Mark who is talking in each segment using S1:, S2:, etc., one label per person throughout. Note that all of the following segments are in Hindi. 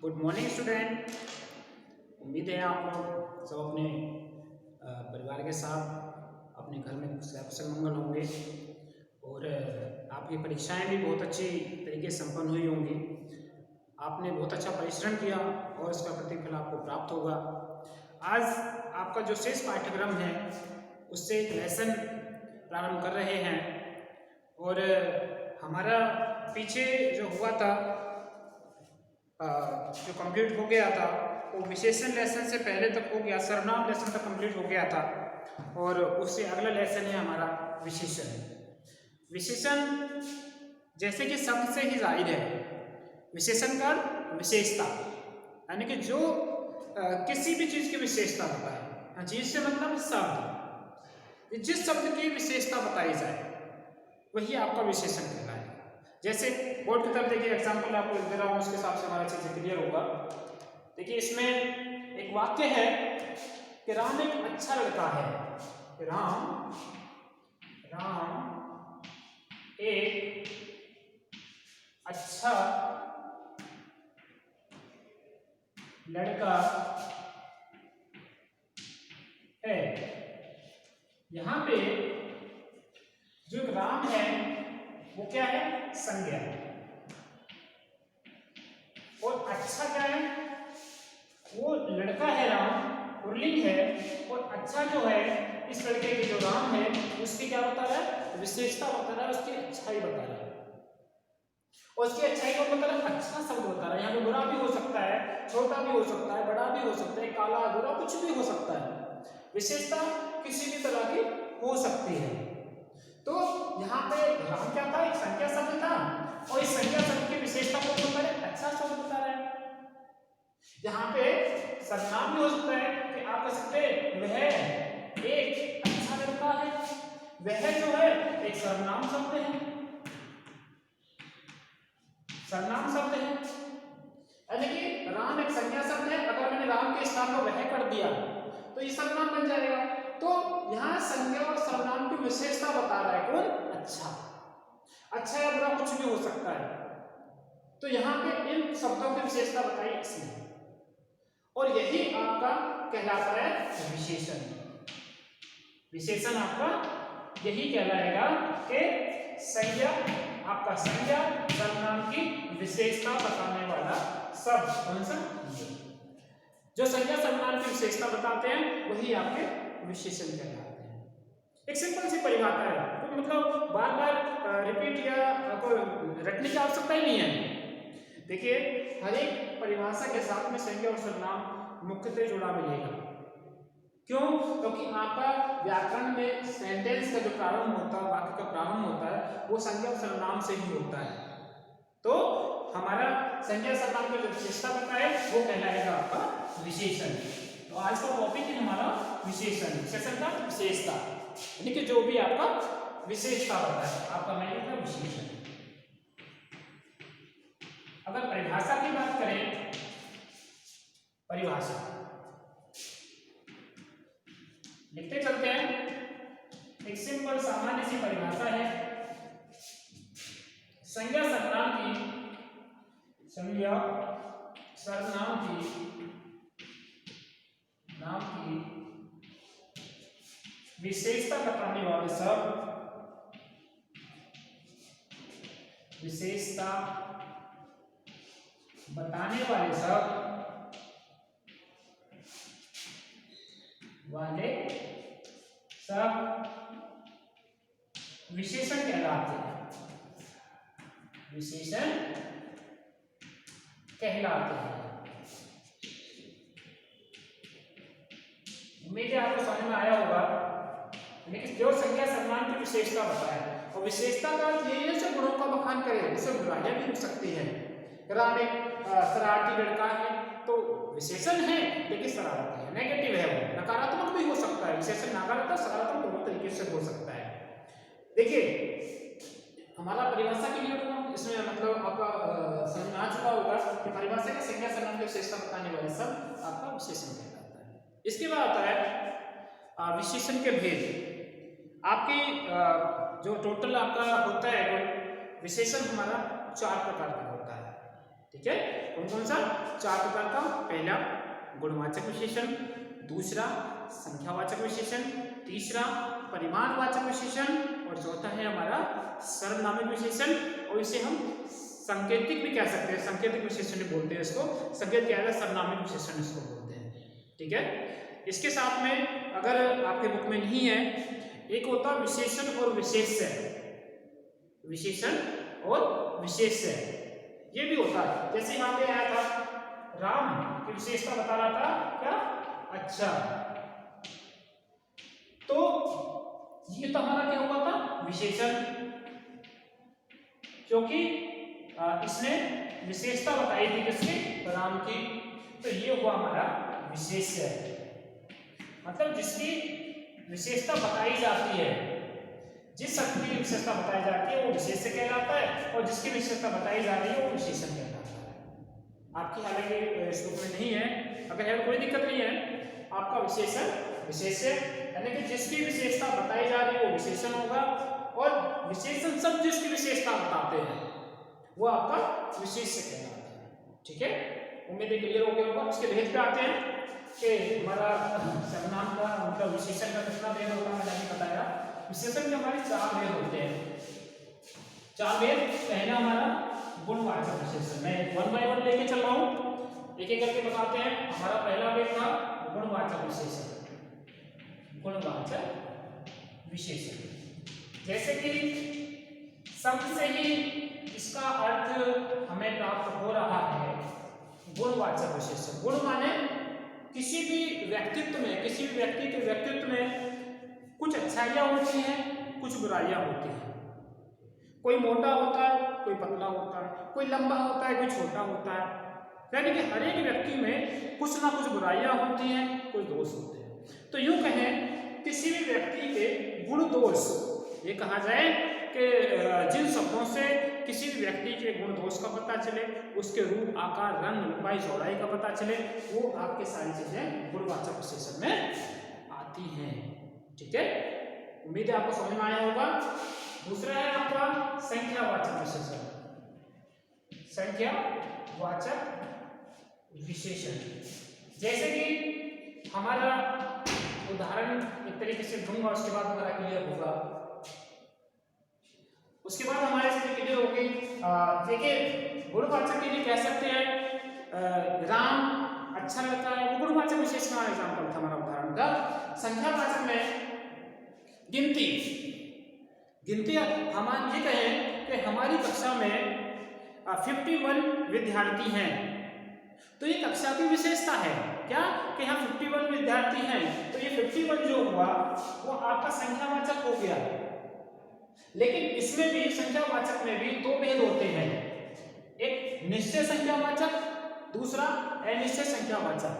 S1: Good morning student. उम्मीद है आप लोग सब अपने परिवार के साथ अपने घर में कुशल मंगल होंगे और आपकी परीक्षाएं भी बहुत अच्छी तरीके से संपन्न हुई होंगी। आपने बहुत अच्छा परिश्रम किया और इसका प्रतिफल आपको प्राप्त होगा। आज आपका जो शेष पाठ्यक्रम है उससे एक लेसन प्रारंभ कर रहे हैं और हमारा पीछे जो हुआ था जो कंप्लीट हो गया था वो विशेषण लेसन से पहले तक हो गया, सर्वनाम लेसन तक कंप्लीट हो गया था और उससे अगला लेसन है हमारा विशेषण। विशेषण जैसे कि शब्द से ही जाहिर है, विशेषण का विशेषता यानी कि जो किसी भी चीज की विशेषता बताए। चीज से मतलब शब्द, जिस शब्द की विशेषता बताई जाए वही आपका विशेषण कहलाएगा। जैसे बोर्ड की तरफ देखिए, एग्जाम्पल आपको दे रहा हूँ, उसके हिसाब से हमारा चीज क्लियर होगा। देखिए इसमें एक वाक्य है कि राम एक अच्छा लड़का है। राम एक अच्छा लड़का है। यहां पे जो राम है वो क्या है? संज्ञा। और अच्छा क्या है? वो लड़का है, राम पुल्लिंग है, और अच्छा जो है इस लड़के के जो राम है उसकी क्या बता रहा है? विशेषता बता रहा है, उसकी अच्छाई बता रहा है। और उसकी अच्छाई को बता रहा है, अच्छा शब्द बता रहा है। यहाँ पे बुरा भी हो सकता है, छोटा भी हो सकता है, बड़ा भी हो सकता है, काला बुरा कुछ भी हो सकता है। विशेषता किसी भी तरह की हो सकती है। तो यहाँ पे राम क्या था? एक संख्या शब्द था और इस संख्या शब्द की विशेषता को बता रहा है, अच्छा शब्द बता रहा है। यहाँ पे सर्वनाम भी हो सकता है कि आप कह सकते हैं वह एक अच्छा लड़का है। वह जो है एक सर्वनाम शब्द है, सर्वनाम शब्द है, यानी कि राम एक संज्ञा शब्द है। अगर मैंने राम के स्थान पर वह कर दिया तो ये सर्वनाम बन जाएगा। तो यहाँ संज्ञा और सर्वनाम की विशेषता बता रहा है कौन? अच्छा। अच्छा या बुरा कुछ भी हो सकता है। तो यहाँ पे इन शब्दों की विशेषता बताई इसने, और यही आपका कहलाता है विशेषण। विशेषण आपका यही कहलाएगा कि संज्ञा, आपका संज्ञा सर्वनाम की विशेषता बताने वाला शब्द कौन सा? जो संज्ञा सर्वनाम की विशेषता बताते हैं वही आपके विशेषण कहलाते हैं। एक सिंपल सी परिभाषा है, तो मतलब बार बार रिपीट या आपको रटने की आवश्यकता ही नहीं है। देखिए हर एक परिभाषा के साथ में संज्ञा और सर्वनाम मुख्यतः जुड़ा मिलेगा। क्यों? क्योंकि आपका व्याकरण में सेंटेंस का जो प्रारंभ होता है, वाक्य का प्रारंभ होता है, वो संज्ञा और सर्वनाम से ही होता है। तो हमारा संज्ञा सर्वनाम की जो विशेषता बताए वो कहलाएगा आपका विशेषण। तो आज का टॉपिक है हमारा विशेषण। विशेषण का विशेषता यानी कि जो भी आपका विशेषता होता है, आपका मैंने का विशेषण। अगर परिभाषा की बात करें, परिभाषा लिखते चलते हैं। एक सिंपल सामान्य सी परिभाषा है संज्ञा सर्वनाम की, संज्ञा सर्वनाम की नाम की विशेषता बताने वाले शब्द, विशेषता बताने वाले शब्द वाले सब विशेषण कहलाते हैं। विशेषण कहलाते हैं। उम्मीद है आपको समझ में आया होगा। लेकिन जो संज्ञा सर्वनाम की विशेषता बताए, और विशेषता का अर्थ यही है जो गुणों का बखान करे, उससे बुराइयां भी हो सकती है। राम एक शरारती लड़का है तो विशेषण है लेकिन शरारती है, नेगेटिव है, वो नकारात्मक भी हो सकता है। विशेषण नकारात्मक सकारात्मक दोनों तरीके से हो सकता है। देखिए हमारा परिभाषा के लिए इसमें मतलब आपका समझ में आ चुका होगा कि परिभाषा के संज्ञा सर्वनाम की विशेषता बताने वाले सब आपका विशेषण कहलाता है। इसके बाद आता है विशेषण के भेद। आपकी जो टोटल आपका होता है विशेषण हमारा 4 प्रकार का होता है। ठीक है, कौन कौन सा? 4 प्रकार का। पहला गुणवाचक विशेषण, दूसरा संख्यावाचक विशेषण, तीसरा परिमाणवाचक विशेषण और चौथा है हमारा सर्वनामिक विशेषण। और इसे हम सांकेतिक भी कह सकते हैं, सांकेतिक विशेषण बोलते हैं इसको, संकेत क्या है, सर्वनामिक विशेषण इसको बोलते हैं। ठीक है, इसके साथ में अगर आपके बुक में नहीं है, एक होता है विशेषण और विशेष्य, विशेषण और विशेष्य ये भी होता है। जैसे यहाँ पे आया था राम की विशेषता बता रहा था क्या, अच्छा, तो ये तो हमारा क्या हुआ था, विशेषण, क्योंकि इसने विशेषता बताई थी किसकी, राम की, तो ये हुआ हमारा विशेष्य, मतलब जिसकी विशेषता बताई जाती है, जिस शक्ति की विशेषता बताई जाती है वो विशेष्य कहलाता है, और जिसकी विशेषता बताई जा रही है वो विशेषण कहलाता है। आपकी हालांकि इस बुक में नहीं है, अगर है तो कोई दिक्कत नहीं है, आपका विशेषण विशेष्य, यानी कि जिसकी विशेषता बताई जा रही है वो विशेषण होगा, और विशेषण सब जिसकी विशेषता बताते हैं वो आपका विशेष्य कहलाता है। ठीक है, उम्मीद है क्लियर हो गया होगा। इसके भेद पे आते हैं कि हमारा सर्वनाम का मतलब विशेषण का कितना भेद होता है, मैंने अभी बताया। विशेषण के हमारे 4 भेद होते हैं, 4 भेद। पहला हमारा गुणवाचक विशेषण, मैं 1 बाय 1 लेके चल रहा हूँ, एक एक करके बताते हैं। हमारा पहला भेद था गुणवाचक विशेषण, गुणवाचक विशेषण, जैसे कि शब्द से ही इसका अर्थ हमें प्राप्त हो रहा है। गुणवाचक विशेषण, गुण माने किसी भी व्यक्तित्व में, किसी भी व्यक्ति के व्यक्तित्व में कुछ अच्छाइयाँ होती हैं, कुछ बुराइयाँ होती हैं। कोई मोटा होता है, कोई पतला होता है, कोई लंबा होता है, कोई छोटा होता है, यानी कि हर एक व्यक्ति में कुछ ना कुछ बुराइयाँ होती हैं, कुछ दोष होते हैं। तो यूँ कहें किसी भी व्यक्ति के गुण दोष, ये कहा जाए कि जिन शब्दों से किसी भी व्यक्ति के गुण दोष का पता चले, उसके रूप, आकार, रंग, लंबाई, चौड़ाई का पता चले, वो आपके सारी चीजें गुणवाचक विशेषण में आती हैं। ठीक है, उम्मीद है आपको समझ में आया होगा। दूसरा है आपका संख्यावाचक विशेषण, संख्यावाचक विशेषण, जैसे कि हमारा उदाहरण एक तरीके से दूंगा, उसके बाद हमारा क्लियर होगा, उसके बाद हमारे से क्लियर होगी। देखिए गुणवाचक के लिए कह सकते हैं राम अच्छा लगता है, वो गुणवाचक विशेषण का एग्जाम्पल था हमारा उदाहरण का। संख्यावाचक में गिनती, गिनती हम ये कहें कि हमारी कक्षा में 51 विद्यार्थी हैं, तो ये कक्षा की विशेषता है क्या, कि यहाँ 51 विद्यार्थी हैं, तो ये 51 जो हुआ वो आपका संख्यावाचक हो गया। लेकिन इसमें भी, संख्यावाचक में भी 2 भेद होते हैं, एक निश्चय संख्यावाचक, दूसरा अनिश्चय संख्यावाचक।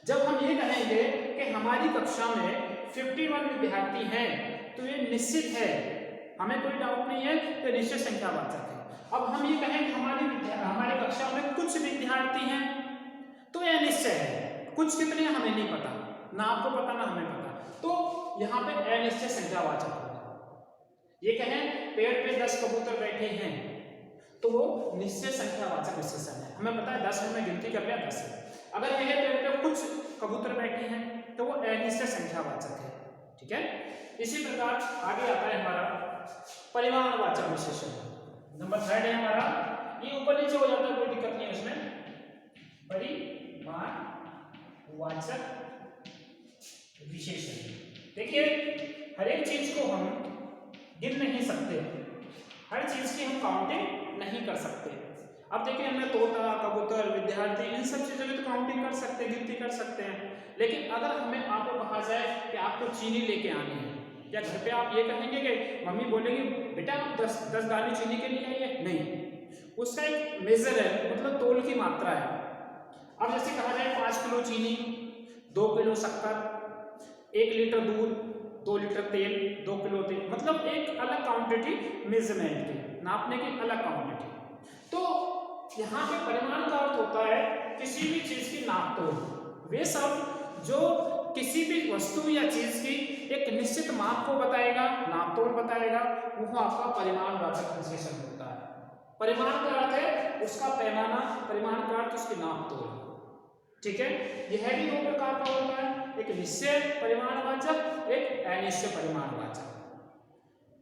S1: जब हम ये कहेंगे कि हमारी कक्षा में 51 विद्यार्थी हैं, तो ये निश्चित है, हमें कोई डाउट नहीं है कि निश्चय संख्यावाचक है। अब हम ये कहें कि हमारी कक्षा में कुछ विद्यार्थी हैं, तो यह निश्चय है, कुछ कितने हमें नहीं पता, ना आपको पता ना हमें पता, तो यहाँ पे अनिश्चय संख्यावाचक होगा। ये कहें पेड़ पे 10 कबूतर बैठे हैं, तो वो निश्चय संख्यावाचक विशेषण है, हमें पता है 10 में गिनती कर लिया 10 है। अगर यह पेड़ पे कुछ कबूतर बैठे हैं तो वो अनिश्चय संख्यावाचक है। ठीक है, इसी प्रकार आगे आता है हमारा परिमाणवाचक विशेषण, नंबर 3 है हमारा, ये ऊपर नीचे हो जाता है, कोई दिक्कत नहीं है उसमें। परिमाणवाचक विशेषण, देखिए हर एक चीज को हम गिन नहीं सकते, हर चीज की हम काउंटिंग नहीं कर सकते। अब देखिए हमने तोता, कबूतर, विद्यार्थी, इन सब चीजों की तो काउंटिंग कर सकते हैं, गिनती कर सकते हैं। लेकिन अगर हमें आपको कहा जाए कि आपको चीनी लेके आनी है, या घर पे आप ये कहेंगे कि मम्मी बोलेगी बेटा आप 10 गाली चीनी के लिए आइए, नहीं, उसका एक मेजर है, मतलब तोल की मात्रा है। अब जैसे कहा जाए 5 किलो चीनी, 2 किलो शक्कर, 1 लीटर दूध, 2 लीटर तेल, 2 किलो तेल, मतलब एक अलग क्वांटिटी, मेजरमेंट की, नापने की अलग क्वांटिटी। तो यहाँ पे परिमाण का अर्थ होता है किसी भी चीज की नाप तोल, वे सब जो किसी भी वस्तु या चीज की एक निश्चित माप को बताएगा, नाप तोल बताएगा, वो आपका परिमाणवाचक विशेषण होता है। परिमाण का अर्थ है उसका पैमाना, परिमाण का अर्थ उसकी नाप तोल। ठीक है, यह भी दो प्रकार का होता है, एक निश्चय परिमाणवाचक, एक अनिश्चय परिमाणवाचक।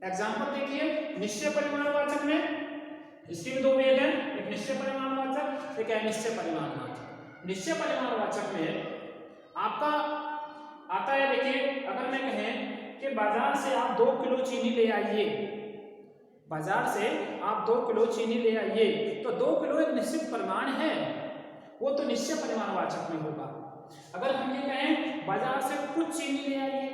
S1: एग्जांपल देखिए, निश्चय परिमाणवाचक में इसके भी दो भेद हैं, एक निश्चय परिमाणवाचक, एक अनिश्चय परिमाणवाचक। निश्चय परिमाणवाचक में आपका आता है, देखिए अगर मैं कहें कि बाजार से आप 2 किलो चीनी ले आइए, बाजार से आप 2 किलो चीनी ले आइए, तो 2 किलो एक निश्चित परिमाण है, वो तो निश्चय परिमाणवाचक में होगा। अगर हम ये कहें बाजार से कुछ चीनी ले आइए,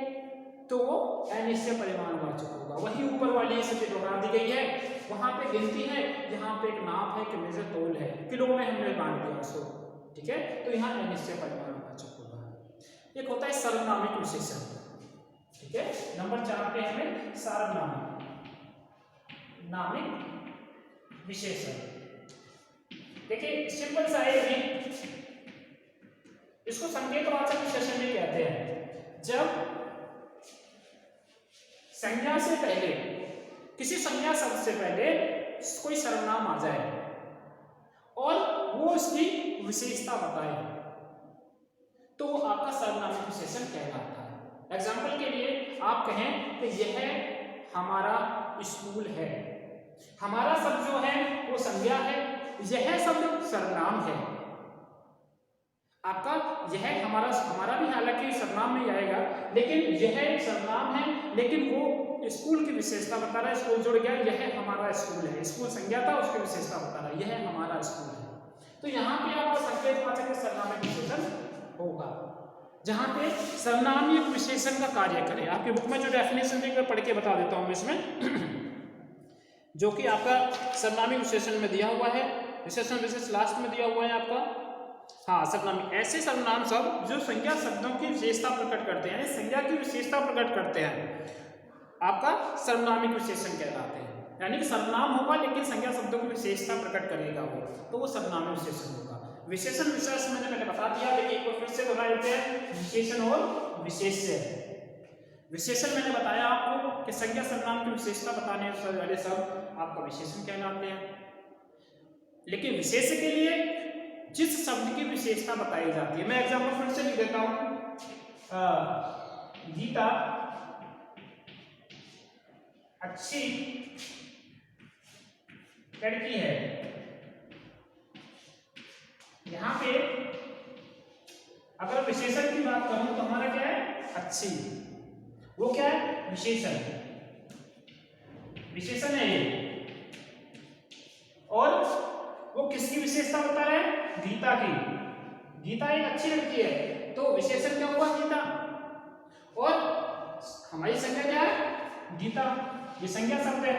S1: तो वो अनिश्चय परिमाणवाचक होगा। वही ऊपर वाली स्थिति दोहरा दी गई है, वहां पे गिनती है, यहाँ पे एक नाप है कि मेजर तोल है, किलो में हमने बांट दिया उसको। ठीक है, तो यहाँ अनिश्चय परिमाणवाचक होगा। एक होता है सार्वनामिक विशेषण। ठीक है, नंबर 4 पे हमें सार्वनामिक विशेषण। देखिए सिंपल सा है, इसको संकेतवाचक विशेषण भी कहते हैं। जब संज्ञा से पहले, किसी संज्ञा शब्द से पहले कोई सर्वनाम आ जाए और वो उसकी विशेषता बताए, तो वो आपका सर्वनामिक विशेषण कहलाता है। एग्जाम्पल के लिए आप कहें कि यह हमारा स्कूल है। हमारा शब्द जो है वो संज्ञा है, यह शब्द सर्वनाम है। आपका यह हमारा भी हालांकि सर्वनाम में आएगा, लेकिन यह सर्वनाम है, लेकिन वो स्कूल की विशेषता बता रहा है। स्कूल जुड़ गया, यह हमारा स्कूल है। स्कूल संज्ञा था, उसकी विशेषता बता रहा है, यह हमारा स्कूल है। तो यहाँ पे आपका संकेतवाचक सर्वनामिक विशेषण होगा, जहाँ पे सर्वनाम एक विशेषण का कार्य करे। आपके बुक में जो डेफिनेशन दी मैं पढ़ के बता देता हूँ इसमें, जो कि आपका सर्वनामिक विशेषण में दिया हुआ है, विशेषण विशेष लास्ट में दिया हुआ है आपका। हाँ, सर्वनाम ऐसे सर्वनाम शब्द जो संज्ञा शब्दों की विशेषता प्रकट करते हैं, संज्ञा की विशेषता प्रकट करते हैं, आपका सर्वनामिक विशेषण कहलाते हैं। यानी कि सर्वनाम होगा लेकिन संज्ञा शब्दों की विशेषता प्रकट करेगा वो, तो वो सर्वनामिक विशेषण होगा। विशेषण विशेष मैंने पहले बता दिया, लेकिन एक बार फिर से दोहरा देते हैं, विशेषण और विशेष्य। विशेषण मैंने बताया आपको कि संज्ञा सर्वनाम की विशेषता बताने वाले शब्द आपका विशेषण कहलाते हैं। लेकिन विशेष्य के लिए जिस शब्द की विशेषता बताई जाती है, मैं एग्जांपल फिर से लिख देता हूं, गीता अच्छी लड़की है। यहां पे अगर विशेषण की बात करूं तो हमारा क्या है, अच्छी, वो क्या है, विशेषण, विशेषण है ये। और वो किसकी विशेषता बता रहे हैं, गीता की। गीता एक अच्छी लड़की है, तो विशेषण क्या हुआ, गीता। और हमारी संज्ञा क्या है, गीता, ये संज्ञा शब्द है।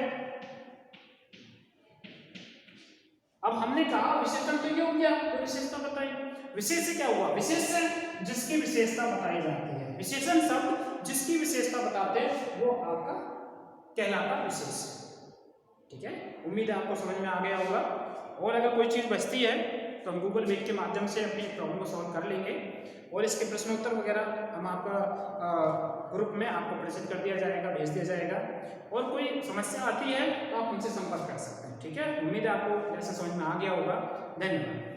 S1: अब हमने कहा विशेषण तो ये हो गया, तो विशेषता बताई। विशेष्य क्या हुआ, विशेष्य जिसकी विशेषता बताई जाती है। विशेषण शब्द जिसकी विशेषता बताते हैं वो आपका कहलाता विशेष्य। ठीक है, उम्मीद है आपको समझ में आ गया होगा। और अगर कोई चीज़ बचती है तो हम गूगल मीट के माध्यम से अपनी प्रॉब्लम को सॉल्व कर लेंगे, और इसके प्रश्नोत्तर वगैरह हम आपका ग्रुप में आपको प्रेजेंट कर दिया जाएगा, भेज दिया जाएगा। और कोई समस्या आती है तो आप हमसे संपर्क कर सकते हैं। ठीक है, उम्मीद है आपको ऐसा समझ में आ गया होगा। धन्यवाद।